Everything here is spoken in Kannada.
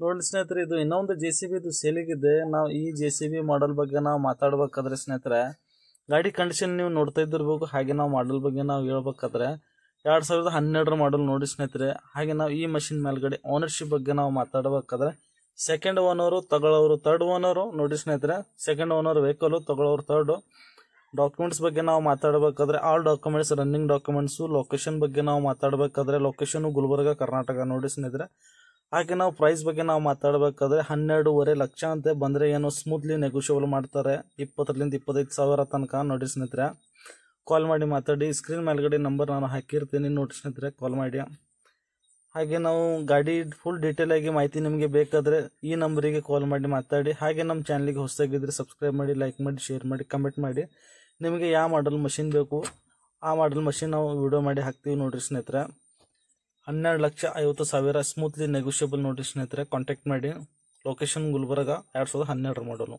ನೋಡಿ ಸ್ನೇಹಿತರೆ, ಇದು ಇನ್ನೊಂದು JCB ಇದು ಸೇಲಿಗಿದೆ. ನಾವು ಈ JCB ಮಾಡಲ್ ಬಗ್ಗೆ ನಾವು ಮಾತಾಡ್ಬೇಕಾದ್ರೆ ಸ್ನೇಹಿತರೆ, ಗಾಡಿ ಕಂಡೀಷನ್ ನೀವು ನೋಡ್ತಾ ಇದ್ದಿರ್ಬೇಕು. ಹಾಗೆ ನಾವು ಮಾಡಲ್ ಬಗ್ಗೆ ನಾವು ಹೇಳ್ಬೇಕಾದ್ರೆ 2012 ಮಾಡಲ್ ನೋಡಿ ಸ್ನೇಹಿತರೆ. ಹಾಗೆ ನಾವು ಈ ಮಷಿನ್ ಮೇಲ್ಗಡೆ ಓನರ್ಶಿಪ್ ಬಗ್ಗೆ ನಾವು ಮಾತಾಡಬೇಕಾದ್ರೆ ಸೆಕೆಂಡ್ ಓನರು, ತಗೊಳ್ಳೋರು ಥರ್ಡ್ ಓನರು ನೋಡಿ ಸ್ನೇಹಿತರೆ. ಸೆಕೆಂಡ್ ಓನರ್ ವೆಹಿಕಲ್, ತಗೊಳ್ಳೋರು ಥರ್ಡ್. ಡಾಕ್ಯುಮೆಂಟ್ಸ್ ಬಗ್ಗೆ ನಾವು ಮಾತಾಡಬೇಕಾದ್ರೆ all documents running documents. Location ಬಗ್ಗೆ ನಾವು ಮಾತಾಡಬೇಕಾದ್ರೆ ಲೊಕೇಶನ್ ಗುಲ್ಬರ್ಗ ಕರ್ನಾಟಕ ನೋಡಿ ಸ್ನೇಹಿತರೆ. ಹಾಗೆ ನಾವು ಪ್ರೈಸ್ ಬಗ್ಗೆ ನಾವು ಮಾತಾಡಬೇಕಾದ್ರೆ 12.5 ಲಕ್ಷ ಅಂತೆ. ಬಂದರೆ ಏನು ಸ್ಮೂತ್ಲಿ ನೆಗೋಷಿಯಬಲ್ ಮಾಡ್ತಾರೆ, 20,000-25,000 ತನಕ ನೋಡಿ ಸ್ನೇಹಿತರೆ. ಕಾಲ್ ಮಾಡಿ ಮಾತಾಡಿ. ಸ್ಕ್ರೀನ್ ಮೇಲ್ಗಡೆ ನಂಬರ್ ನಾನು ಹಾಕಿರ್ತೀನಿ ನೋಡಿ ಸ್ನೇಹಿತರೆ, ಕಾಲ್ ಮಾಡಿ. ಹಾಗೆ ನಾವು ಗಾಡಿ ಫುಲ್ ಡೀಟೇಲ್ ಆಗಿ ಮಾಹಿತಿ ನಿಮಗೆ ಬೇಕಾದರೆ ಈ ನಂಬರಿಗೆ ಕಾಲ್ ಮಾಡಿ ಮಾತಾಡಿ. ಹಾಗೆ ನಮ್ಮ ಚಾನಲ್ಗೆ ಹೊಸದಾಗಿದ್ದರೆ ಸಬ್ಸ್ಕ್ರೈಬ್ ಮಾಡಿ, ಲೈಕ್ ಮಾಡಿ, ಶೇರ್ ಮಾಡಿ, ಕಮೆಂಟ್ ಮಾಡಿ. ನಿಮಗೆ ಯಾವ ಮಾಡಲ್ ಮಷಿನ್ ಬೇಕು ಆ ಮಾಡಲ್ ಮಷಿನ್ ನಾವು ವಿಡಿಯೋ ಮಾಡಿ ಹಾಕ್ತೀವಿ ನೋಡ್ರಿ ಸ್ನೇಹಿತರೆ. 12,50,000 ಸ್ಮೂತ್ಲಿ ನೆಗೋಷಿಯಬಲ್ ನೋಡ್ರಿ ಸ್ನೇಹಿತರೆ. ಕಾಂಟ್ಯಾಕ್ಟ್ ಮಾಡಿ. ಲೊಕೇಶನ್ ಗುಲ್ಬರ್ಗ, 2012 ಮಾಡಲು.